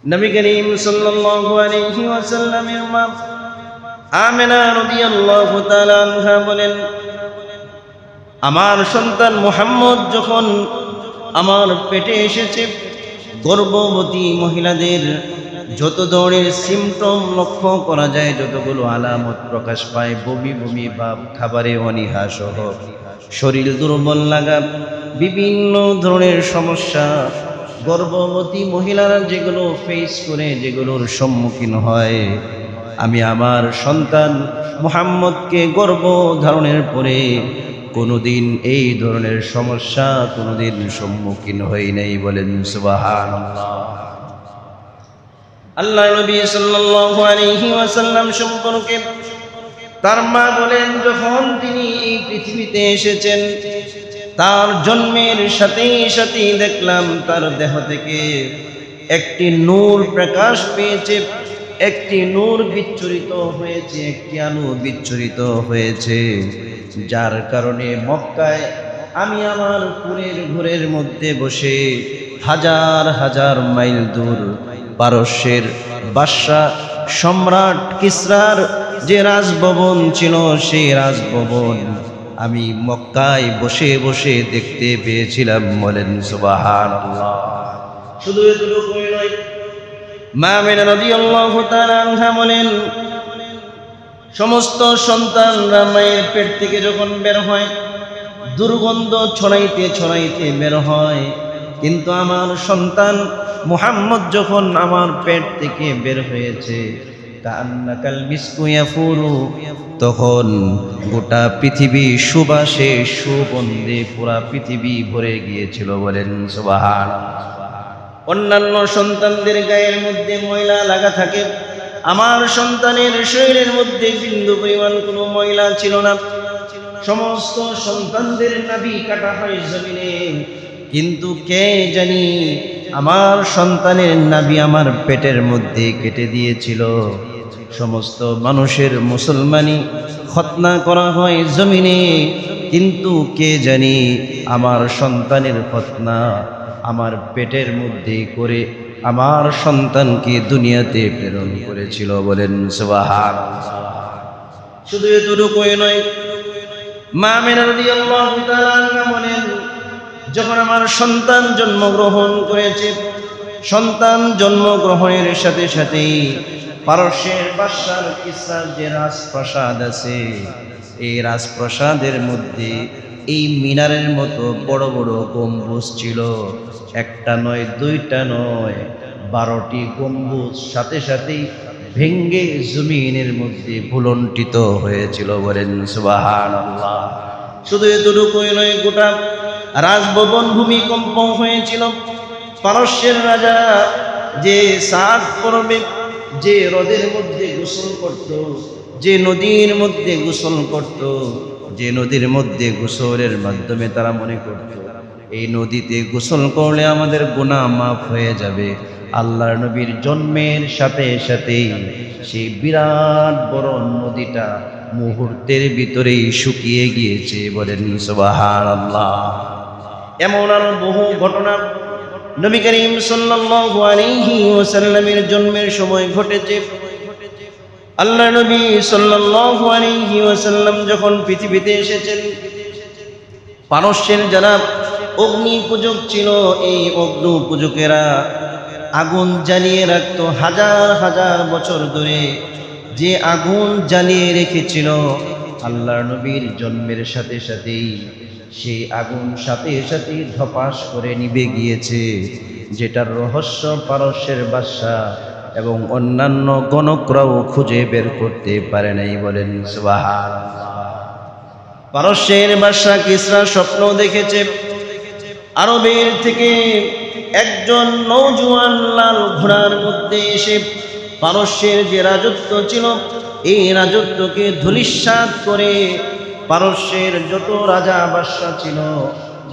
নবী করিম সাল্লাল্লাহু আলাইহি ওয়াসাল্লামের মা আমিনা রাদিয়াল্লাহু তাআলা আনহা বলেন, আমার সন্তান মুহাম্মদ যখন আমার পেটে এসেছে, গর্ভবতী মহিলাদের যত ধরনের সিমটম লক্ষ্য করা যায়, যতগুলো আলামত প্রকাশ পায়, বমি বমি ভাব, খাবারে অনীহা সহ শরীর দুর্বল লাগা, বিভিন্ন ধরনের সমস্যা গর্ভবতী মহিলারা যেগুলো ফেস করে, যেগুলোর সম্মুখীন হয়, আমি আমার সন্তান মুহাম্মদকে গর্ভ ধারণের পরে কোনোদিন এই ধরনের সমস্যা কোনোদিন সম্মুখীন হই নাই। বলেন সুবহানাল্লাহ। আল্লাহ নবী সাল্লাল্লাহু আলাইহি ওয়াসাল্লাম সম্পর্কে তার মা বলেন, যখন তিনি এই পৃথিবীতে এসেছেন, তার জন্মের সাথে সাথে দেখলাম তার দেহ থেকে একটি নূর প্রকাশ পেয়েছে, একটি নূর বিচ্ছুরিত হয়েছে, একটি আলো বিচ্ছুরিত হয়েছে, যার কারণে মক্কায় আমি আমার পুরের ঘরের মধ্যে বসে হাজার হাজার মাইল দূর পারস্যের বাদশাহ সম্রাট কিসরার যে রাজভবন ছিল, সেই রাজভবন আমি মক্কায় বসে বসে দেখতে পেয়েছিলাম। বলেন সুবহানাল্লাহ। শুধু এতটুকুই নয়, মা আমিনা রাদিয়াল্লাহু তাআলা আনহা বলেন, সমস্ত সন্তানরা মায়ের পেট থেকে যখন বের হয়, দুর্গন্ধ ছড়াইতে ছড়াইতে বের হয়, কিন্তু আমার সন্তান মুহাম্মদ যখন আমার পেট থেকে বের হয়েছে, কান্নাকাল মিসকু ইয়াফুরু, তখন গোটা পৃথিবী সুবাসে সুগন্ধে পুরা পৃথিবী ভরে গিয়েছিল। বলেন সুবহানাল্লাহ। অন্যান্য সন্তানদের গায়ের মধ্যে ময়লা লাগা থাকে, আমার সন্তানের শরীরের মধ্যে বিন্দু পরিমাণ কোনো ময়লা ছিল না। সমস্ত সন্তানদের নাভি কাটা হয় জমিনে, কিন্তু কে জানি আমার সন্তানের নাভি আমার পেটের মধ্যে কেটে দিয়েছিল। সমস্ত মানুষের মুসলমানি খতনা করা হয় জমিনে, কিন্তু কে জানি আমার সন্তানের খতনা আমার পেটের মধ্যে করে আমার সন্তানকে দুনিয়াতে প্রেরণ করেছিল। বলেন সুবহানাল্লাহ। শুধু এতটুকুই নয়, মা আমিনা রাদিয়াল্লাহু তাআলা আনহা বলেন, যখন আমার সন্তান জন্মগ্রহণ করেছে, সন্তান জন্মগ্রহণের সাথে সাথেই পারস্যের বাদশার কিসরার যে রাজপ্রাসাদ আছে, এই রাজপ্রাসাদের মধ্যে এই মিনারের মতো বড় বড় গম্বুজ ছিল। একটা নয়, দুইটা নয়, 12টি গম্বুজ সাথে সাথেই ভেঙ্গে জমিনের মধ্যে ভুলন্টিত হয়েছিল। বলেন সুবহানাল্লাহ। শুধু এতটুকুই নয়, গোটা রাজভবন ভূমিকম্প হয়েছিল। পারস্যের রাজা যে সাত পর্বে যে হ্রদের মধ্যে গোসল করত, যে নদীর মধ্যে গোসল করত, যে নদীর মধ্যে গোসলের মাধ্যমে তারা মনে করত এই নদীতে গোসল করলে আমাদের গুনাহ মাফ হয়ে যাবে, আল্লাহর নবীর জন্মের সাথে সাথেই সেই বিরাট বড় নদীটা মুহূর্তের ভিতরেই শুকিয়ে গিয়েছে। বলেন সুবহানাল্লাহ। এমন আরো বহু ঘটনা নবী করিম সাল্লাল্লাহু আলাইহি ওয়াসাল্লামের জন্মের সময় ঘটেছে। আল্লাহ নবী সাল্লাল্লাহু আলাইহি ওয়াসাল্লাম যখন পৃথিবীতে এসেছেন, পারস্যের যারা অগ্নি পূজক ছিল, এই অগ্নি পূজকেরা আগুন জ্বালিয়ে রাখত হাজার হাজার বছর ধরে। যে আগুন জ্বালিয়ে রেখেছিল, আল্লাহর নবীর জন্মের সাথে সাথেই সেই আগুন সাথে সাথেই ধপাস করে নিভে গিয়েছে, যেটার রহস্য পারস্যের বাদশা এবং অন্যান্য গণকরাও খুঁজে বের করতে পারে নাই। বলেন সুবহানাল্লাহ। পারস্যের বাদশা কিসরা স্বপ্ন দেখেছে, আরবের থেকে একজন নওজোয়ান লাল ঘোড়ার মধ্যে এসে পারস্যের যে রাজত্ব ছিল, এই রাজত্বকে ধূলিসাৎ করে পারস্যের যত রাজা বাদশা ছিল,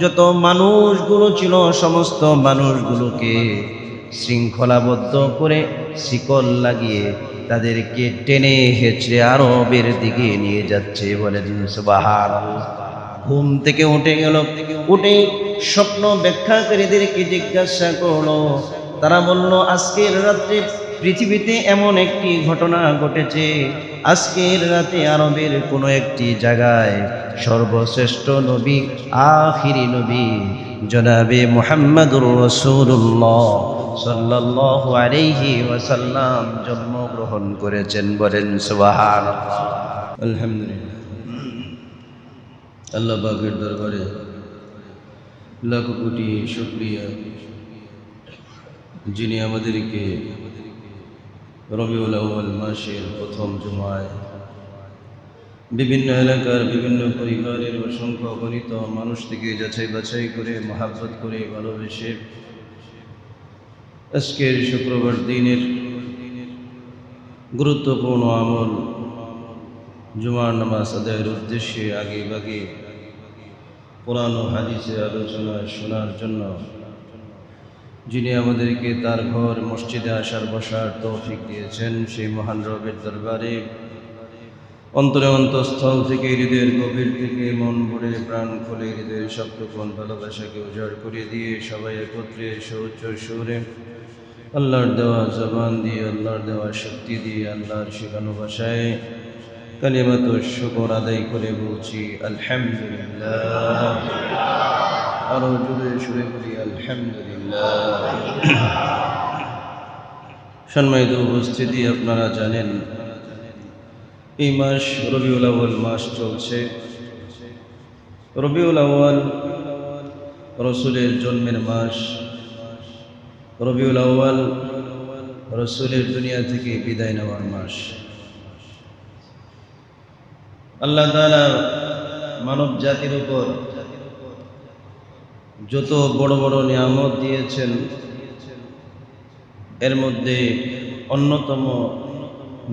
যত মানুষগুলো ছিল, সমস্ত মানুষগুলোকে শৃঙ্খলাবদ্ধ করে শিকল লাগিয়ে তাদেরকে টেনে হেঁচড়ে আরবের দিকে নিয়ে যাচ্ছে। বলেন সুবহানাল্লাহ। ঘুম থেকে উঠে গেল, উঠে স্বপ্ন ব্যাখ্যাকারীদেরকে জিজ্ঞাসা করলো, তারা বলল, আজকের রাত্রে পৃথিবীতে এমন একটি ঘটনা ঘটেছে, আজকের রাতে আরবের কোনো একটি জায়গায় সর্বশ্রেষ্ঠ নবী, আখিরি নবী জনাবে মুহাম্মদুর রাসূলুল্লাহ সাল্লাল্লাহু আলাইহি ওয়াসাল্লাম জন্মগ্রহণ করেছেন। বলেন সুবহানাল্লাহ। আলহামদুলিল্লাহ, আল্লাহ পাকের দরবারে লাখ কোটি শুকরিয়া, যিনি আমাদেরকে রবিউল আউয়াল মাসের প্রথম জুমায় বিভিন্ন এলাকার বিভিন্ন পরিবারের অসংখ্য অগণিত মানুষ থেকে যাচাই বাছাই করে মহাব্বত করে ভালোবেসে আজকের শুক্রবার দিনের গুরুত্বপূর্ণ আমল জুমার নামাজ আদায়ের উদ্দেশ্যে আগে ভাগে কোরআন ও হাদিসের আলোচনা শোনার জন্য যিনি আমাদেরকে তার ঘর মসজিদে আসার বসার তৌফিক দিয়েছেন, সেই মহান রবের দরবারে অন্তরে অন্তঃস্থল থেকে, হৃদয়ের গভীর থেকে, মন ভরে প্রাণ খুলে হৃদয়ের সবটুকুন ভালোবাসাকে উজাড় করে দিয়ে সবাই একত্রে সৌচ্চ সুরে আল্লাহর দেওয়া জবান দিয়ে, আল্লাহর দেওয়া শক্তি দিয়ে, আল্লাহর শেখানো ভাষায় কালিমাত শুকর আদায় করে বলছি আলহামদুলিল্লাহ। আরো জোরে সুরে বলি আলহামদুলিল্লাহ। সম্মানিত উপস্থিতি, আপনারা জানেন এই মাস রবিউল আউয়াল মাস চলছে। রবিউল আউয়াল রসুলের জন্মের মাস। রবিউল আউয়াল রসুলের দুনিয়া থেকে বিদায় নেওয়ার মাস। আল্লাহ তাআলা মানব জাতির উপর যত বড় বড় নিয়ামত দিয়েছেন, এর মধ্যে অন্যতম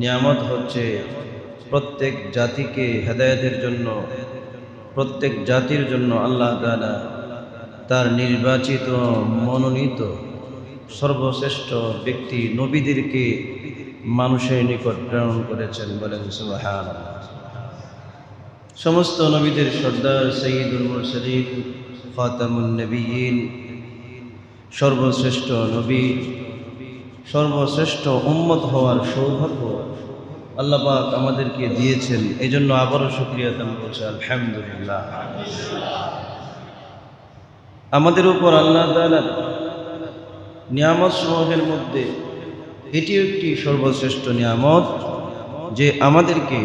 নিয়ামত হচ্ছে প্রত্যেক জাতিকে হেদায়েতের জন্য, প্রত্যেক জাতির জন্য আল্লাহ তাআলা তার নির্বাচিত মনোনীত সর্বশ্রেষ্ঠ ব্যক্তি নবীদেরকে মানুষের নিকট প্রেরণ করেছেন। বলেন সুবহানাল্লাহ। সমস্ত নবীদের সর্দার, সাইয়্যিদুল মুরসালিন, খাতামুন নবিয়্যিন, সর্বশ্রেষ্ঠ নবী, সর্বশ্রেষ্ঠ উম্মত হওয়ার সৌভাগ্য আল্লাহ পাক আমাদেরকে দিয়েছেন। এই জন্য আবারও শুকরিয়া আদায় করছি আলহামদুলিল্লাহ। আমাদের উপর আল্লাহ তাআলার নিয়ামত সমূহের মধ্যে এটি একটি সর্বশ্রেষ্ঠ নিয়ামত, যে আমাদেরকে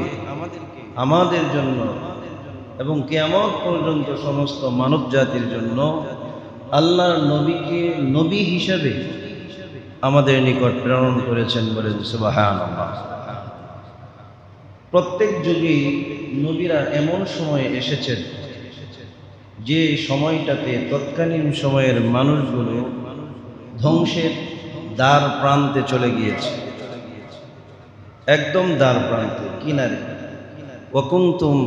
আমাদের জন্য এবং কিয়ামত পর্যন্ত সমস্ত মানব জাতির জন্য আল্লাহর নবীকে নবী হিসাবে আমাদের নিকট প্রেরণ করেছেন। বলেন সুবহানাল্লাহ। প্রত্যেক যুগে নবীরা এমন সময়ে এসেছেন যে সময়টাতে তৎকালীন সময়ের মানুষগুলো ধ্বংসের দ্বার প্রান্তে চলে গিয়েছে, একদম দ্বার প্রান্তে, কিনারে। ওয়াকুনতুম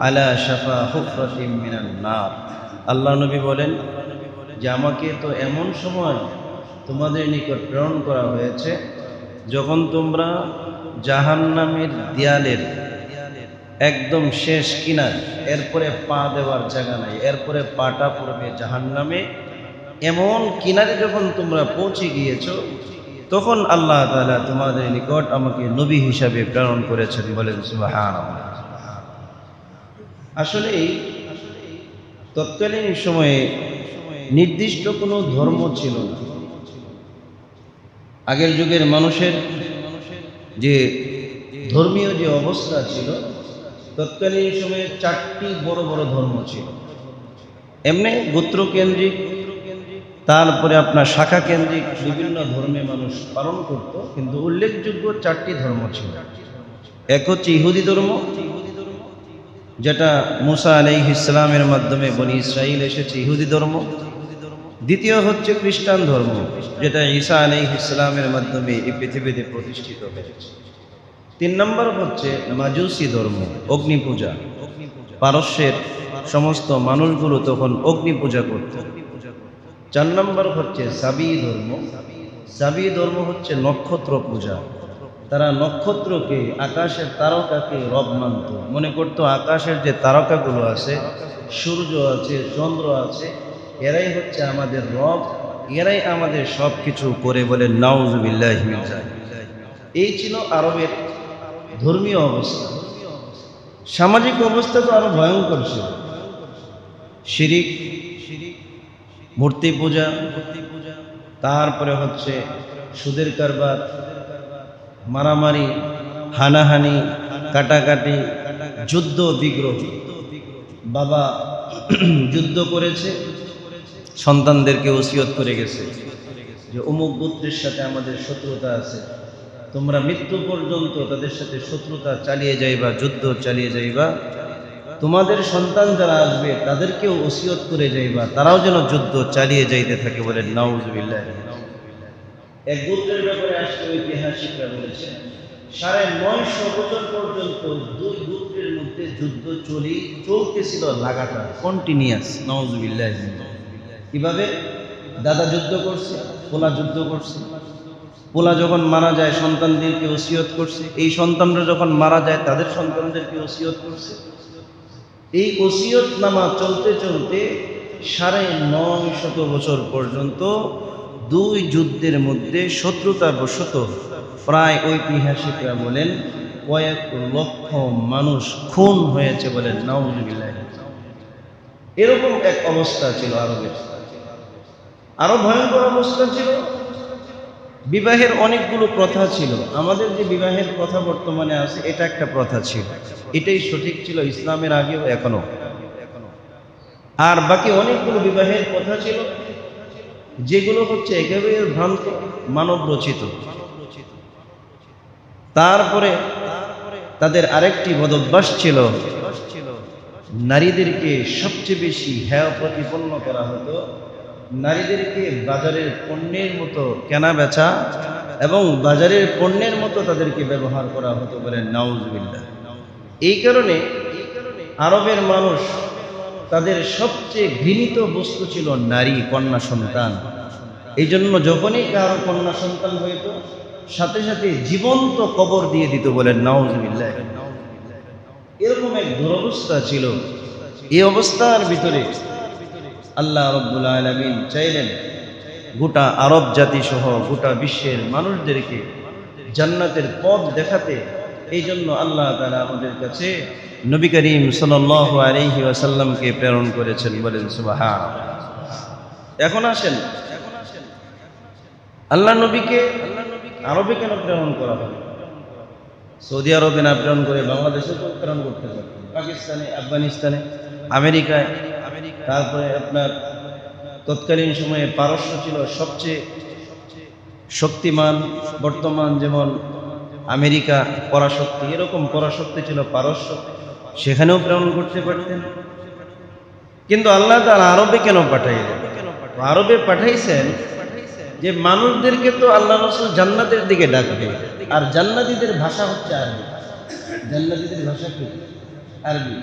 আলা শাফা হুফরাতিম মিনান নার। আল্লাহ নবী বলেন যে আমাকে তো এমন সময় তোমাদের নিকট প্রেরণ করা হয়েছে যখন তোমরা জাহান্নামের দেয়ালের একদম শেষ কিনার, এরপরে পা দেওয়ার জায়গা নাই, এরপরে পাটা পড়বে জাহান্নামে, এমন কিনারে যখন তোমরা পৌঁছে গিয়েছো, তখন আল্লাহ তাআলা তোমাদের নিকট আমাকে নবী হিসাবে প্রেরণ করেছেন। বলেন সুবহানাল্লাহ। আসলে তৎকালীন সময়ে নির্দিষ্ট কোনো ধর্ম ছিল না। আগের যুগের মানুষের যে ধর্মীয় যে অবস্থা ছিল, তৎকালীন সময়ে 4টি বড় বড় ধর্ম ছিল। এমনি গোত্রকেন্দ্রিক, তারপরে আপনার শাখা কেন্দ্রিক বিভিন্ন ধর্মে মানুষ পালন করত, কিন্তু উল্লেখযোগ্য 4টি ধর্ম ছিল। এক হচ্ছে ইহুদি ধর্ম, যেটা মুসা আলাইহিস সালামের মাধ্যমে বনি ইসরাইল এসেছে, ইহুদি ধর্ম। দ্বিতীয় হচ্ছে খ্রিস্টান ধর্ম, যেটা ঈসা আলাইহিস সালামের মাধ্যমে এই পৃথিবীতে প্রতিষ্ঠিত হয়েছে। 3 নম্বর হচ্ছে মাজুসি ধর্ম, অগ্নি পূজা। পারস্যের সমস্ত মানুষগুলো তখন অগ্নি পূজা করত। 4 নম্বর হচ্ছে সাবি ধর্ম। সাবি ধর্ম হচ্ছে নক্ষত্র পূজা। তারা নক্ষত্রকে, আকাশের তারকাকে রব মানত, মনে করত আকাশের যে তারকাগুলো আছে, সূর্য আছে, চন্দ্র আছে, এরাই হচ্ছে আমাদের রব, এরাই আমাদের সব কিছু করে বলে নাউজুবিল্লাহি মিন যালিক। এই ছিল আরবের ধর্মীয় অবস্থা। সামাজিক অবস্থা তো আরো ভয়ঙ্কর ছিল। শিরিক, মূর্তি পূজা, তারপরে হচ্ছে সুদের কারবার, মারামারি, হানাহানি, কাটাকাটি, যুদ্ধ বিগ্রহ। বাবা যুদ্ধ করেছে, সন্তানদেরকে ওসিয়ত করে গেছে যে অমুক গোত্রের সাথে আমাদের শত্রুতা আছে, তোমরা মৃত্যু পর্যন্ত তাদের সাথে শত্রুতা চালিয়ে যাইবা, যুদ্ধ চালিয়ে যাইবা, তোমাদের সন্তান যারা আসবে তাদেরকেও ওসিয়ত করে যাইবা, তারাও যেন যুদ্ধ চালিয়ে যাইতে থাকে। বলেন নাউজুবিল্লাহ। এক গোত্রের ব্যাপারে আসলে ঐতিহাসিকরা বলেছেন ৯৫০ বছর পর্যন্ত দুই গোত্রের মধ্যে যুদ্ধ চলতেছিল লাগাতার, কন্টিনিউয়াস। নাউজুবিল্লাহ। কিভাবে? দাদা যুদ্ধ করছে, পোলা যুদ্ধ করছে, পোলা যখন মারা যায় সন্তানদেরকে ওসিয়ত করছে, এই সন্তানরা যখন মারা যায় তাদের সন্তানদেরকে ওসিয়ত করছে। এই ওসিয়ত নামা চলতে চলতে ৯৫০ বছর পর্যন্ত দুই যুদ্ধের মধ্যে শত্রুতা বশত প্রায় ঐতিহাসিকরা বলেন কয়েক লক্ষ মানুষ খুন হয়েছে। বলেন নাউজুবিল্লাহ। এরকম এক অবস্থা ছিল আরবের। আরো ভয়ঙ্কর অবস্থা ছিল। বিবাহের অনেকগুলো প্রথা ছিল। আমাদের যে বিবাহের প্রথা বর্তমানে আছে এটা একটা প্রথা ছিল, এটাই সঠিক ছিল ইসলামের আগেও এখনো। আর বাকি অনেকগুলো বিবাহের প্রথা ছিল যেগুলো হচ্ছে একেবারে ভ্রান্ত, মানব রচিত। তারপরে তাদের আরেকটি বদভ্যাস ছিল, নারীদেরকে সবচেয়ে বেশি হেয় প্রতিপন্ন করা হতো। নারীদেরকে বাজারের পণ্যের মতো কেনা বেচা এবং বাজারের পণ্যের মতো তাদেরকে ব্যবহার করা হতো। বলেন নাউজুবিল্লাহ। এই কারণে আরবের মানুষ তাদের সবচেয়ে ঘৃণিত বস্তু ছিল নারী, কন্যা সন্তান। এই জন্য যখনই কারো কন্যা সন্তান হইত সাথে সাথে জীবন্ত কবর দিয়ে দিত। বলেন নাউজুবিল্লাহ। এরকম এক দুরবস্থা ছিল। এই অবস্থার ভিতরে আল্লাহ রাব্বুল আলামিন চাইলেন গোটা আরব জাতি সহ গোটা বিশ্বের মানুষদেরকে জান্নাতের পথ দেখাতে। এই জন্য আল্লাহ তাআলা আমাদের কাছে নবী করিম সাল্লাল্লাহু আলাইহি ওয়াসাল্লামকে প্রেরণ করেছেন। বলেন সুবহানাল্লাহ। এখন আসেন, আল্লাহ নবীকে আরবে কেন প্রেরণ করা হলো? সৌদি আরবে না প্রেরণ করে বাংলাদেশে তো প্রেরণ করতে পারতেন, পাকিস্তানে, আফগানিস্তানে, আমেরিকায়। তারপরে আপনার তৎকালীন সময়ে পারস্য ছিল সবচেয়ে শক্তিমান। বর্তমান যেমন আমেরিকা পরাশক্তি, এরকম পরাশক্তি ছিল পারস্য, সেখানেও প্রেরণ করতে পারতেন। কিন্তু আল্লাহ তাআলা আরবে কেন পাঠাইলেন? আরবে পাঠাইছেন যে মানুষদেরকে তো আল্লাহ রাসূল জান্নাতের দিকে ডাকবে, আর জান্নাতীদের ভাষা হচ্ছে আরবি। জান্নাতীদের ভাষা কি? আরবি।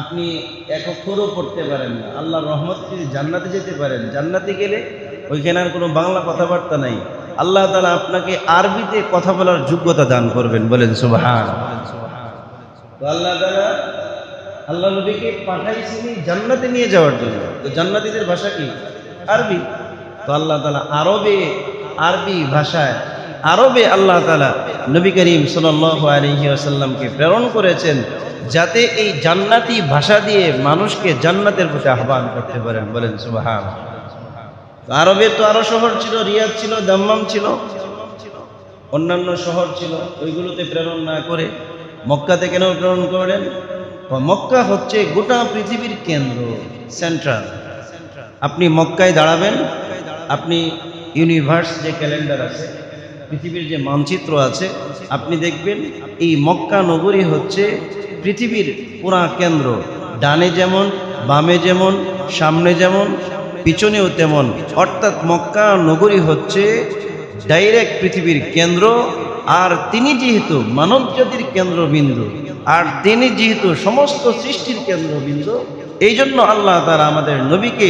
আপনি এক অক্ষরও পড়তে পারেন না, আল্লাহর রহমতে যদি জান্নাতে যেতে পারেন, জান্নাতে গেলে ওইখানে আর কোনো বাংলা কথাবার্তা নাই, আল্লাহ তাআলা আপনাকে আরবিতে কথা বলার যোগ্যতা দান করবেন। বলেন সুবহানাল্লাহ। তো আল্লাহ তাআলা আল্লাহ নবীকে পাঠাইছেন জান্নাতে নিয়ে যাওয়ার জন্য। তো জান্নাতীদের ভাষা কি? আরবি। তো আল্লাহ তাআলা আরবি ভাষায় আরবে আল্লাহ তাআলা নবী করিম সাল্লাল্লাহু আলাইহি ওয়াসাল্লামকে প্রেরণ করেছেন যাতে এই জান্নাতি ভাষা দিয়ে মানুষকে জান্নাতের প্রতি আহ্বান করতে পারেন। বলেন সুবহানাল্লাহ। আরবে তো আরো শহর ছিল, রিয়াদ ছিল, দাম্মাম ছিল, অন্যান্য শহর ছিল, ওইগুলোতে প্রেরণ না করে মক্কাতে কেন প্রেরণ করেন? মক্কা হচ্ছে গোটা পৃথিবীর কেন্দ্র, সেন্ট্রাল। আপনি মক্কায় দাঁড়াবেন, আপনি ইউনিভার্স যে ক্যালেন্ডার আছে, পৃথিবীর যে মানচিত্র আছে, আপনি দেখবেন এই মক্কা নগরী হচ্ছে পৃথিবীর পুরা কেন্দ্র। ডানে যেমন, বামে যেমন, সামনে যেমন, পিছনেও তেমন। অর্থাৎ মক্কা নগরী হচ্ছে ডাইরেক্ট পৃথিবীর কেন্দ্র। আর তিনি যেহেতু মানব জাতির কেন্দ্রবিন্দু, আর তিনি যেহেতু সমস্ত সৃষ্টির কেন্দ্রবিন্দু, এই জন্য আল্লাহ তাআলা আমাদের নবীকে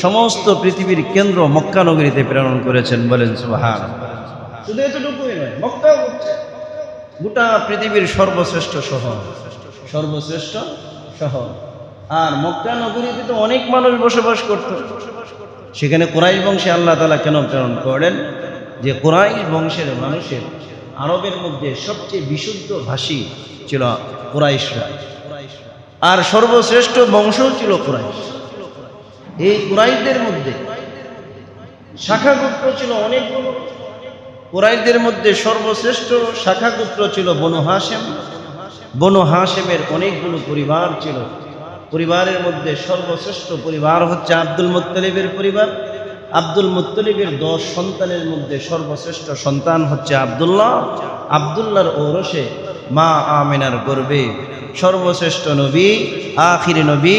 সমস্ত পৃথিবীর কেন্দ্র মক্কা নগরীতে প্রেরণ করেছেন। বলেন সুবহানাল্লাহ। শুধু এতটুকুই নয়, মক্কা হচ্ছে গোটা পৃথিবীর সর্বশ্রেষ্ঠ শহর, সর্বশ্রেষ্ঠ শহর। আর মক্কা নগরীতে তো অনেক মানুষ বসবাস করত, সেখানে কুরাইশ বংশে আল্লাহ তাআলা কেন প্রেরণ করেন? যে কুরাইশ বংশের মানুষের আরবের মধ্যে সবচেয়ে বিশুদ্ধ ভাষী ছিল কুরাইশরা, আর সর্বশ্রেষ্ঠ বংশও ছিল কুরাইশ। এই কুরাইশদের মধ্যে শাখা গোত্র ছিল অনেকগুলো। কুরাইশদের মধ্যে সর্বশ্রেষ্ঠ শাখা গোত্র ছিল বনু হাশেম। বনু হাশেমের অনেকগুলো পরিবার ছিল। পরিবারের মধ্যে সর্বশ্রেষ্ঠ পরিবার হচ্ছে আব্দুল মুত্তালিবের পরিবার। আব্দুল মুত্তালিবের 10 সন্তানের মধ্যে সর্বশ্রেষ্ঠ সন্তান হচ্ছে আব্দুল্লাহ। আব্দুল্লাহর ঔরসে মা আমিনার গর্ভে সর্বশ্রেষ্ঠ নবী, আখির নবী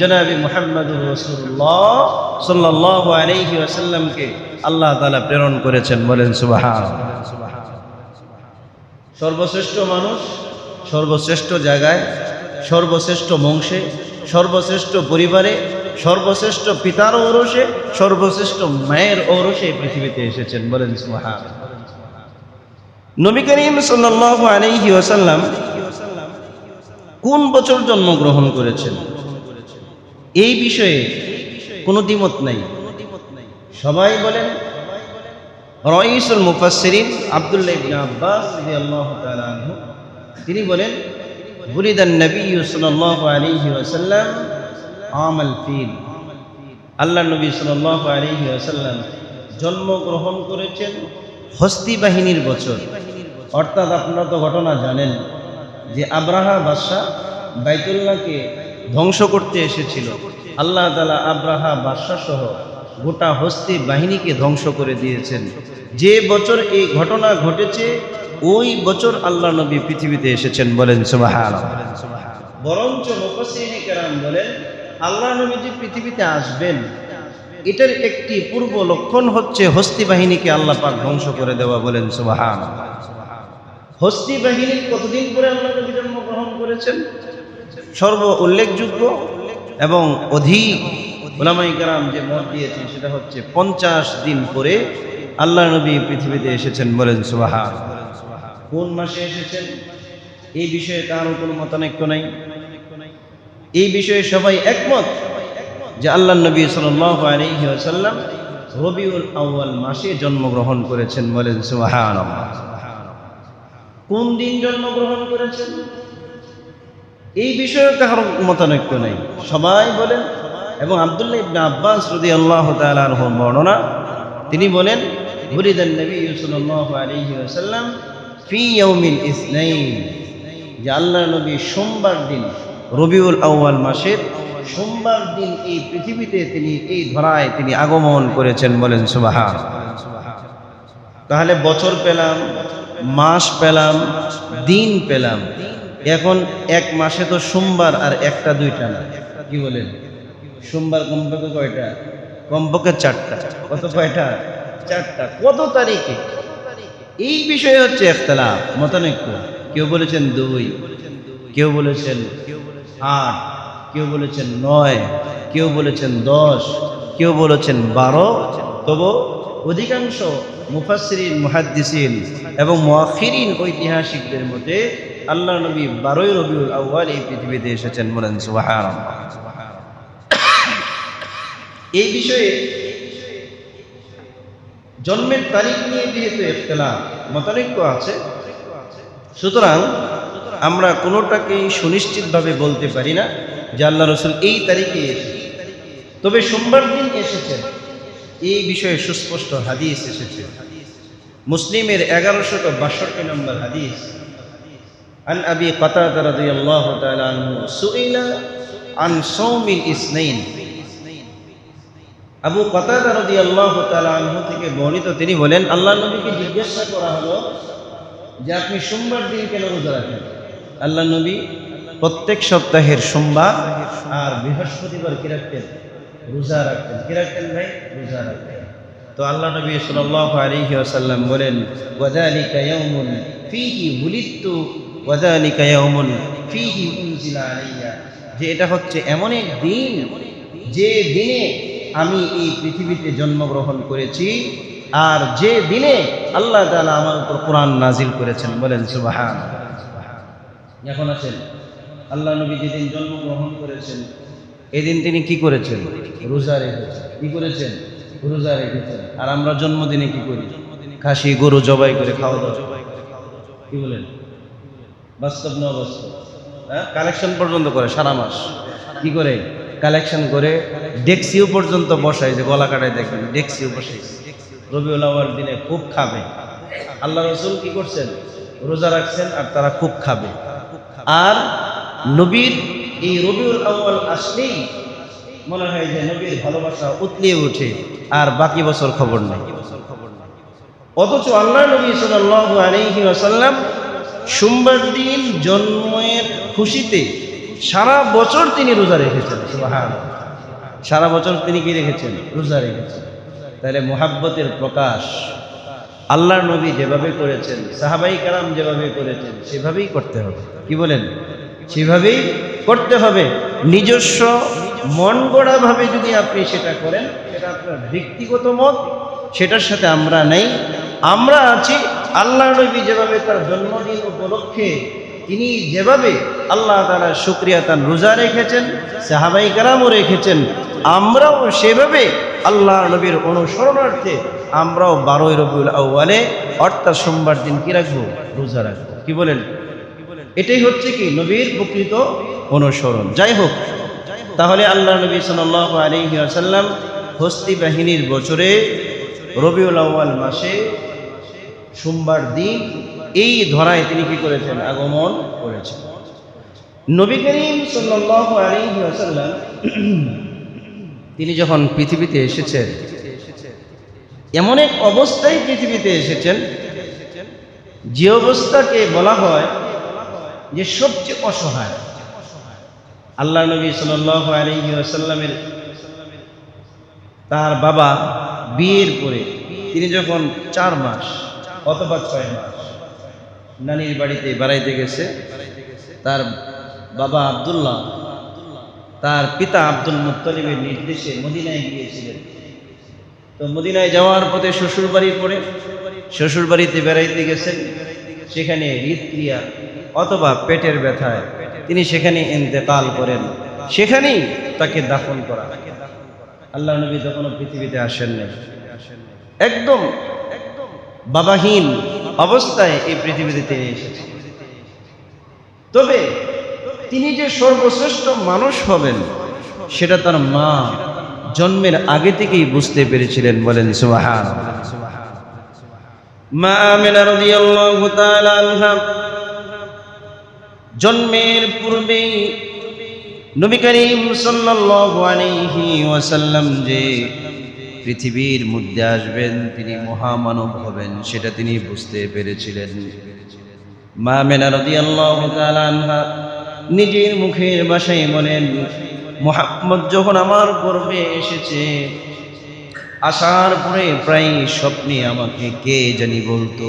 জনাবি মুহাম্মদুর রাসূলুল্লাহ সাল্লাল্লাহু আলাইহি ওয়াসাল্লামকে আল্লাহ তাআলা প্রেরণ করেছেন। বলেন সুবহানাল্লাহ। সর্বশ্রেষ্ঠ মানুষ, সর্বশ্রেষ্ঠ জায়গায়, সর্বশ্রেষ্ঠ বংশে, সর্বশ্রেষ্ঠ পরিবারে, সর্বশ্রেষ্ঠ পিতার ঔরসে, সর্বশ্রেষ্ঠ মায়ের ঔরসে পৃথিবীতে এসেছেন। বলেন সুবহানাল্লাহ। নবী করিম সাল্লাল্লাহু আলাইহি ওয়াসাল্লাম কোন বছর জন্মগ্রহণ করেছেন এই বিষয়ে কোনো দ্বিমত নাই। সবাই বলেন, রাইসুল মুফাসসিরিন আব্দুল্লাহ ইবনে আব্বাস রাদিয়াল্লাহু তাআলা আনহু তিনি বলেন, বুলিদান নবী সাল্লাল্লাহু আলাইহি ওয়াসাল্লাম আমাল ফিল। আল্লাহ নবী সাল্লাল্লাহু আলাইহি ওয়াসাল্লাম জন্মগ্রহণ করেছেন হস্তি বাহিনীর বছর। অর্থাৎ আপনারা তো ঘটনা জানেন যে আব্রাহা বাদশা বাইতুল্লাহকে ধ্বংস করতে এসেছিল। আল্লাহ তাআলা আব্রাহা বাদশা সহ গোটা হস্তি বাহিনীকে ধ্বংস করে দিয়েছেন। যে বছর এই ঘটনা ঘটেছে ওই বছর আল্লাহ নবী পৃথিবীতে এসেছেন। বলেন সুবহানাল্লাহ। বরঞ্চ মুফাসসিরিনে কেরাম বলেন, আল্লাহ নবী যে পৃথিবীতে আসবেন এটার একটি পূর্ব লক্ষণ হচ্ছে হস্তি বাহিনীকে আল্লাহ পাক ধ্বংস করে দেওয়া। বলেন সুবহানাল্লাহ। হস্তি বাহিনীর কতদিন পরে আল্লাহ নবী জন্মগ্রহণ করেছেন? সর্ব উল্লেখযোগ্য এবং অধিক উলামায়ে কেরাম যে মত দিয়েছেন সেটা হচ্ছে 50 দিন পরে আল্লাহ নবী পৃথিবীতে এসেছেন। বলেন সুবহানাল্লাহ। কোন মাসে এসেছেন এই বিষয়ে কারো কোনো মতানৈক্য নাই। এই বিষয়ে সবাই একমত যে আল্লাহ নবী সাল্লাল্লাহু আলাইহি ওয়াসাল্লাম রবিউল আউয়াল মাসে জন্মগ্রহণ করেছেন। বলেন সুবহানাল্লাহ। কোন দিন জন্মগ্রহণ করেছেন এই বিষয়ে কারো মতানৈক্য নাই, সবাই বলেন। এবং আব্দুল্লাহ ইবনে আব্বাস রাদিয়াল্লাহু তাআলা আনহু বর্ণনা, তিনি বলেন, বুলিদান নবী সাল্লাল্লাহু আলাইহি ওয়াসাল্লাম ফি ইয়াউমিল ইসনাইন, যে আল্লাহ নবী সোমবার দিন রবিউল আউয়াল মাসের সোমবার দিন এই পৃথিবীতে তিনি এই ধরায় তিনি আগমন করেছেন। বলেন সুবহানাল্লাহ। তাহলে বছর পেলাম, মাস পেলাম, দিন পেলাম। এখন এক মাসে তো সোমবার আর একটা দুইটা না, কি বলেন? সোমবার কমপক্ষে কয়টা? কমপক্ষে 4টা। কত কয়টা? 4টা। কত তারিখে এই বিষয়ে হচ্ছে ইখতিলাফ, মতানৈক্য। কেউ বলেছেন 2, কেউ বলেছেন 8, কেউ বলেছেন 9, কেউ বলেছেন 10, কেউ বলেছেন 12। তবু অধিকাংশ মুফাসসিরিন, মুহাদ্দিসিন এবং মুআখিরিন ঐতিহাসিকদের মতে আল্লাহ নবী 12 রবিউল আউয়াল এই পৃথিবীতে এসেছেন। বলেন সুবহানাল্লাহ। এই বিষয়ে জন্মের তারিখ নিয়ে যেহেতু ইখতিলাফ, মতানৈক্য আছে, সুতরাং আমরা কোনোটাকেই সুনিশ্চিতভাবে বলতে পারি না যে আল্লাহ রাসূল এই তারিখে এসেছেন। তবে সোমবার দিন এসেছেন এই বিষয়ে সুস্পষ্ট হাদিস এসেছে। মুসলিমের 1162 নম্বর হাদিস, আন আবি কাতাদা রাদিয়াল্লাহু তাআলা আনহু সুইলা আন সাওমিল ইসনাইন। আবু কাতাদা রাদিয়াল্লাহু তাআলা আনহু থেকে বর্ণিত, তিনি বলেন, আল্লাহ নবীকে জিজ্ঞাসা করা হলো যে আপনি সোমবার দিন কেন রোজা রাখেন? আল্লাহ নবী প্রত্যেক সপ্তাহের সোমবার আর বৃহস্পতিবার কি রাখতেন? রোজা রাখতেন। কি রাখতেন ভাই? রোজা রাখতেন। তো আল্লাহ নবী সাল্লাল্লাহু আলাইহি ওয়াসাল্লাম বলেন, ওয়াযালিকা ইয়াউমুন ফীহি উলিদতু ওয়াযালিকা ইয়াউমুন ফীহি উনজিলা আলাইয়া, যে এটা হচ্ছে এমন এক দিন যে দিনে আমি এই পৃথিবীতে জন্মগ্রহণ করেছি আর যে দিনে আল্লাহ তাআলা আমার উপর কোরআন নাজিল করেছেন। বলেন সুবহানাল্লাহ। এখন আসেন, আল্লাহ নবী যেদিন জন্মগ্রহণ করেছেন এদিন তিনি কি করেছেন? রোজা রেখেছেন। কি করেছেন? রোজা রেখেছেন। আর আমরা জন্মদিনে কি করি? খাসি গরু জবাই করে খাওয়া দাওয়া। কি বলেন? বাস্তব না অবাস্তব? হ্যাঁ, কালেকশন পর্যন্ত করে সারা মাস। কি করে? কালেকশন করে ডেক্সিও পর্যন্ত বসায়, যে গলা কাটায় দেখবেন ডেক্সিও বসাই। রবিউল আউয়াল দিনে খুব খাবে। আল্লাহ রাসূল কি করছেন? রোজা রাখছেন আর তারা খুব খাবে। আর নবীর এই রবিউল আউয়াল আসলেই মনে হয় যে নবীর ভালোবাসা উতলিয়ে ওঠে, আর বাকি বছর খবর নেই। অথচ আল্লাহ নবী সাল্লাল্লাহু আলাইহি ওয়াসাল্লাম সোমবার দিন জন্মের খুশিতে সারা বছর তিনি রোজা রেখেছেন। সুবহানাল্লাহ। সারা বছর তিনি কি রেখেছেন? রোজা রেখেছেন। তাহলে মুহাব্বতের প্রকাশ আল্লাহর নবী যেভাবে করেছেন, সাহাবাই কেরাম যেভাবে করেছেন, সেভাবেই করতে হবে। কি বলেন? সেভাবেই করতে হবে। নিজস্ব মন গড়া ভাবে যদি আপনি সেটা করেন, সেটা আপনার ব্যক্তিগত মত, সেটার সাথে আমরা নেই। আমরা আছি আল্লাহর নবী যেভাবে তার জন্মদিন উপলক্ষে তিনি যেভাবে আল্লাহ তাআলা শুকরিয়া তার রোজা রেখেছেন, সাহাবাই কেরামও রেখেছেন, আমরাও সেভাবে আল্লাহর নবীর অনুসরণার্থে আমরাও 12 রবিউল আউয়ালে অর্থাৎ সোমবার দিন কি রাখবো? রোজা রাখবো। কি বলেন? এটাই হচ্ছে কি নবীর প্রকৃত অনুসরণ। যাই হোক, তাহলে আল্লাহ নবী সাল্লাল্লাহু আলাইহি ওয়াসাল্লাম হস্তি বাহিনীর বছরে রবিউল আউয়াল মাসে সোমবার দিন এই ধরায় তিনি কি করেছেন? আগমন করেছেন। নবী করিম সাল্লাল্লাহু আলাইহি ওয়াসাল্লাম তিনি যখন পৃথিবীতে এসেছেন, এমন এক অবস্থায় পৃথিবীতে এসেছেন যে অবস্থাকে বলা হয় যে সবচেয়ে অসহায়। আল্লাহ নবী সাল্লাল্লাহু আলাইহি ওয়াসাল্লামের তার বাবা বিয়ের পরে তিনি যখন 4 মাস অথবা 6 মাস নানির বাড়িতে বেড়াইতে গেছে, তার বাবা আব্দুল্লাহ তার পিতা আব্দুল মুত্তালিবের নির্দেশে মদিনায় গিয়েছিলেন। তো মদিনায় যাওয়ার পথে শ্বশুর বাড়ি পড়ে শ্বশুর বাড়িতে বেড়াইতে গেছেন, সেখানে হৃদক্রিয়া অথবা পেটের ব্যথায় তিনি সেখানে ইন্তেকাল করেন। সেখানেই তাকে দাফন করা। আল্লাহ নবী তখনও পৃথিবীতে আসেন নাই, একদম বাবাহীন অবস্থায় এই পৃথিবীতে তিনি এসেছেন। তবে তিনি যে সর্বশ্রেষ্ঠ মানুষ হবেন সেটা তার মা জন্মের আগে থেকেই বুঝতে পেরেছিলেন। বলেন সুবহানাল্লাহ। মা আমিনা রাদিয়াল্লাহু তাআলা আনহা জন্মের পূর্বেই নবী করিম সাল্লাল্লাহু আলাইহি ওয়াসাল্লাম যে পৃথিবীর মধ্যে আসবেন, তিনি মহামানব হবেন, সেটা তিনি বুঝতে পেরেছিলেন। মা আমিনা রাদিয়াল্লাহু তাআলা আনহা নিজের মুখের ভাষায় বলেন, মুহাম্মদ যখন আমার গর্ভে এসেছে, আসার পরে প্রায় স্বপ্নে আমাকে কে জানি বলতো,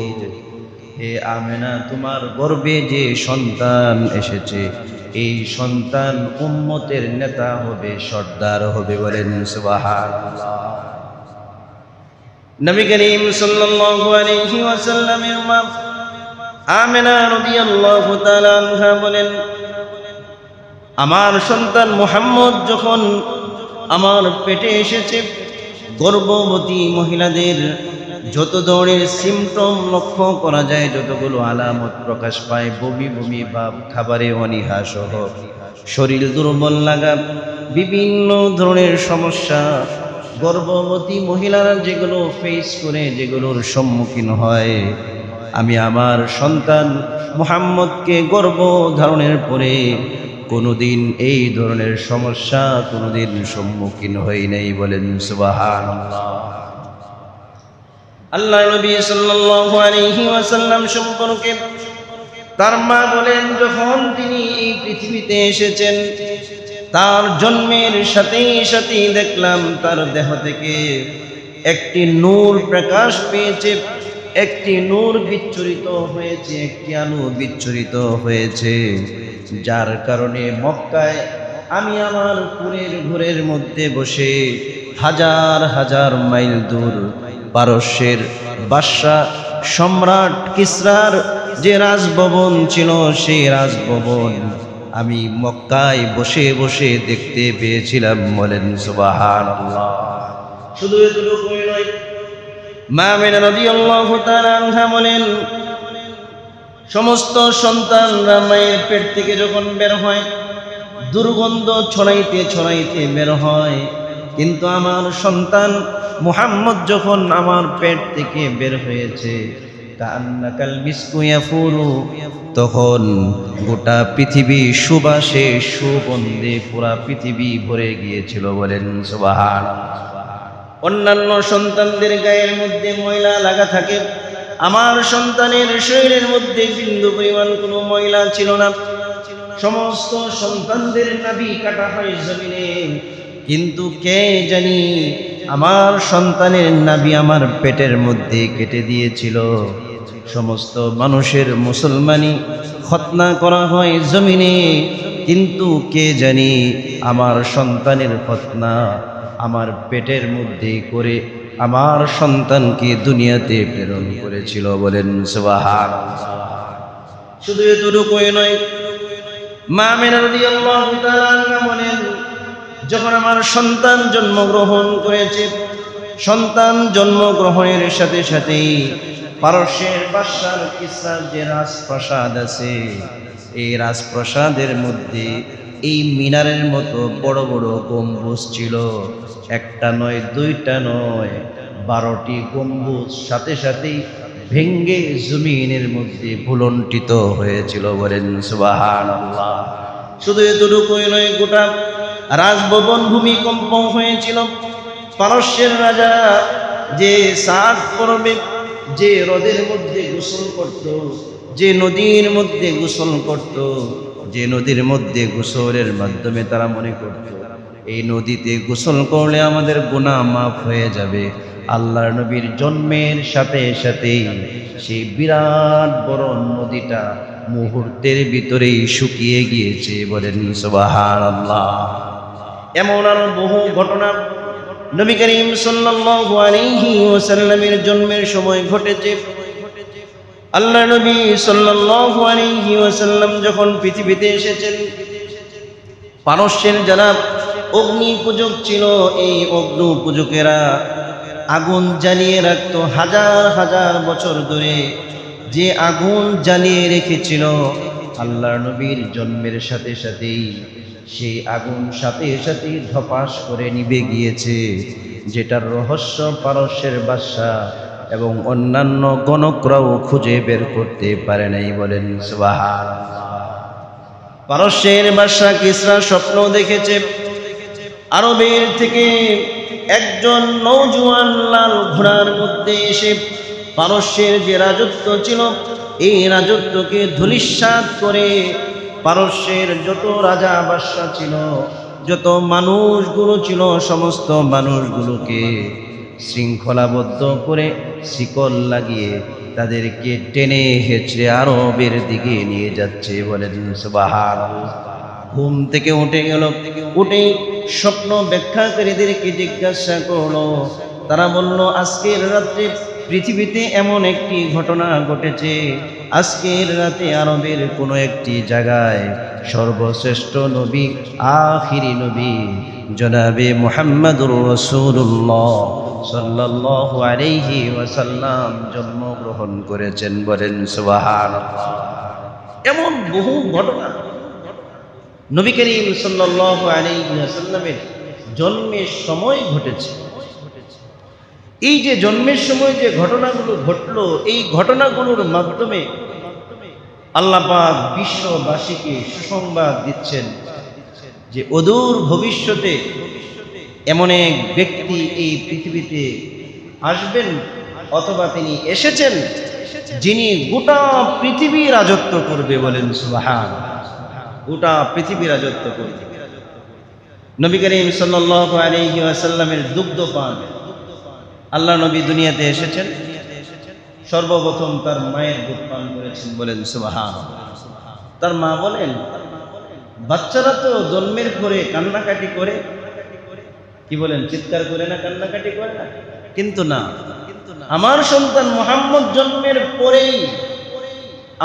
হে আমেনা, তোমার গর্ভে যে সন্তান এসেছে, এই সন্তান উম্মতের নেতা হবে, সর্দার হবে। বলেন সুবহানাল্লাহ। নবী করিম সাল্লাল্লাহু আলাইহি ওয়াসাল্লামের মা আমেনা রাদিয়াল্লাহু তাআলা আনহা বলেন, আমার সন্তান মুহাম্মদ যখন আমার পেটে এসেছে, গর্ভবতী মহিলাদের যত ধরনের সিমটম লক্ষ্য করা যায়, যতগুলো আলামত প্রকাশ পায়, বমি বমি ভাব, খাবারে অনীহা সহ শরীর দুর্বল লাগা, বিভিন্ন ধরনের সমস্যা গর্ভবতী মহিলারা যেগুলো ফেস করে, যেগুলোর সম্মুখীন হয়, আমি আমার সন্তান মুহাম্মদকে গর্ভ ধারণের পরে কোনোদিন এই ধরনের সমস্যা কোনোদিন সম্মুখীন হই নাই। বলেন সুবহানাল্লাহ। আল্লাহ নবী সাল্লাল্লাহু আলাইহি ওয়াসাল্লাম সম্পর্কে তার মা বলেন, যখন তিনি এই পৃথিবীতে এসেছেন, তার জন্মের সাথে সাথে দেখলাম তার দেহ থেকে একটি নূর প্রকাশ পেয়েছে, একটি নূর বিচ্ছুরিত হয়েছে, একটি আলো বিচ্ছুরিত হয়েছে, যার কারণে মক্কায় আমি আমার পুরের ঘরের মধ্যে বসে হাজার হাজার মাইল দূর পারস্যের বাদশা সম্রাট কিসরার যে রাজভবন ছিল, সেই রাজভবন আমি মক্কায় বসে বসে দেখতে পেয়েছিলাম। বলেন সুবহানাল্লাহ। শুধু এতটুকুই নয়, মা আমিনা রাদিয়াল্লাহু তাআলা আনহা বলেন, সমস্ত সন্তানরা মায়ের পেট থেকে যখন বের হয় দুর্গন্ধ ছড়াইতে ছড়াইতে বের হয়, কিন্তু আমার সন্তান মুহাম্মদ যখন আমার পেট থেকে বের হয়েছে, কান্নাকাল মিসকু ইয়াফুরু, তখন গোটা পৃথিবী সুবাসে সুগন্ধে পুরা পৃথিবী ভরে গিয়েছিল। বলেন সুবহানাল্লাহ। অন্যান্য সন্তানদের গায়ের মধ্যে ময়লা লাগা থাকে, আমার সন্তানের শরীরের মধ্যে বিন্দু পরিমাণ কোনো ময়লা ছিল না। সমস্ত সন্তানদের নাভি কাটা হয় জমিনে, কিন্তু কে জানি আমার সন্তানের নাভি আমার পেটের মধ্যে কেটে দিয়েছিল। সমস্ত মানুষের মুসলমানি খতনা করা হয় জমিনে, কিন্তু কে জানি আমার সন্তানের খতনা আমার পেটের মধ্যে করে আমার সন্তানকে দুনিয়াতে প্রেরণ করেছিল। বলেন সুবহানাল্লাহ। শুধু এতটুকুই নয়, মা আমিনা রাদিয়াল্লাহু তাআলা আনহা বলেন, যখন আমার সন্তান জন্মগ্রহণ করেছে, সন্তান জন্মগ্রহণের সাথে সাথেই পারস্যের বাদশার কিসরার যে রাজপ্রাসাদ আছে, এই রাজপ্রাসাদের মধ্যে এই মিনারের মতো বড় বড় গম্বুজ ছিল। একটা নয়, দুইটা নয়, 12টি গম্বুজ সাথে সাথেই ভেঙ্গে জমিনের মধ্যে ভুলণ্ঠিত হয়েছিল। বলেন সুবহানাল্লাহ। শুধু এতটুকুই নয়, গোটা রাজভবন ভূমিকম্প হয়েছিল। পারস্যের রাজা যে সাত পর্বে যে হ্রদের মধ্যে গোসল করত, যে নদীর মধ্যে গোসল করত, যে নদীর মধ্যে গোসলের মাধ্যমে তারা মনে করত এই নদীতে গোসল করলে আমাদের গুনাহ মাফ হয়ে যাবে, আল্লাহর নবীর জন্মের সাথে সাথেই সেই বিরাট বড় নদীটা মুহূর্তের ভিতরেই শুকিয়ে গিয়েছে। বলেন সুবহানাল্লাহ। এমন আরো বহু ঘটনা নবী করিম সাল্লাল্লাহু আলাইহি ওয়াসাল্লামের জন্মের সময় ঘটেছে। আল্লাহ নবী সাল্লাল্লাহু আলাইহি ওয়াসাল্লাম যখন পৃথিবীতে এসেছেন, পারস্যের যারা অগ্নি পূজক ছিল, এই অগ্নি পূজকেরা আগুন জ্বালিয়ে রাখত হাজার হাজার বছর ধরে। যে আগুন জ্বালিয়ে রেখেছিল, আল্লাহর নবীর জন্মের সাথে সাথেই সেই আগুন সাথে সাথেই ধপাস করে নিভে গিয়েছে, যেটার রহস্য পারস্যের বাদশা এবং অন্যান্য গণকরাও খুঁজে বের করতে পারে নাই। বলেন সুবহানাল্লাহ। পারস্যের বাদশা কিসরা স্বপ্ন দেখেছে, আরবের থেকে একজন নওজোয়ান লাল ঘোড়ার মধ্যে এসে পারস্যের যে রাজত্ব ছিল, এই রাজত্বকে ধূলিসাৎ করে পারস্যের যত রাজা বাদশা ছিল, যত মানুষগুলো ছিল, সমস্ত মানুষগুলোকে শৃঙ্খলাবদ্ধ করে শিকল লাগিয়ে তাদেরকে টেনে হেঁচড়ে আরবের দিকে নিয়ে যাচ্ছে। বলেন সুবহানাল্লাহ। ঘুম থেকে উঠে গেল, উঠে স্বপ্ন ব্যাখ্যাকারীদেরকে জিজ্ঞাসা করলো। তারা বলল, আজকের রাত্রে পৃথিবীতে এমন একটি ঘটনা ঘটেছে, আজকের রাতে আরবের কোনো একটি জায়গায় সর্বশ্রেষ্ঠ নবী, আখিরি নবী জনাবে মুহাম্মদুর রাসূলুল্লাহ সাল্লাল্লাহু আলাইহি ওয়াসাল্লাম জন্মগ্রহণ করেছেন। বলেন সুবহানাল্লাহ। এমন বহু ঘটনা নবী করিম সাল্লাল্লাহু আলাইহি ওয়াসাল্লামের জন্মের সময় ঘটেছে। এই যে জন্মের সময় যে ঘটনাগুলো ঘটলো, এই ঘটনাগুলোর মাধ্যমে আল্লাহ পাক বিশ্ববাসীকে সুসংবাদ দিচ্ছেন যে অদূর ভবিষ্যতে এমন এক ব্যক্তি এই পৃথিবীতে আসবেন, অথবা তিনি এসেছেন, যিনি গোটা পৃথিবী রাজত্ব করবে। বলেন সুবহানাল্লাহ। গোটা পৃথিবী রাজত্ব করবে। নবী করিম সাল্লাল্লাহু আলাইহি ওয়াসাল্লামের দুগ্ধ পান আল্লাহ নবী দুনিয়াতে এসেছেন, সর্বপ্রথম তার মায়ের দুধ পান করেছেন। বলেন সুবহানাল্লাহ। তার মা বলেন, বাচ্চারা তো জন্মের পরে কান্নাকাটি করে, কি বলেন, চিৎকার করে না, কান্নাকাটি করে না? কিন্তু না, আমার সন্তান মুহাম্মদ জন্মের পরেই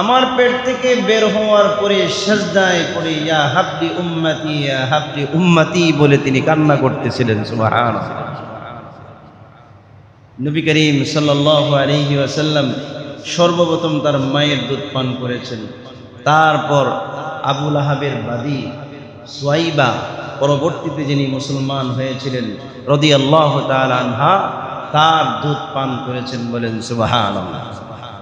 আমার পেট থেকে বের হওয়ার পরে সেজদায় পড়ে ইয়া হাবলি উম্মতি ইয়া হাবলি উম্মতি বলে তিনি কান্না করতেছিলেন। সুবহানাল্লাহ। নবী করিম সাল্লাল্লাহু আলাইহি ওয়াসাল্লাম সর্বপ্রথম তার মায়ের দুধ পান করেছেন, তারপর আবু লাহাবের বাদী সুয়াইবা পরবর্তীতে যিনি মুসলমান হয়েছিলেন রাদিয়াল্লাহু তাআলা আনহা, তার দুধ পান করেছেন। বলেন সুবহানাল্লাহ।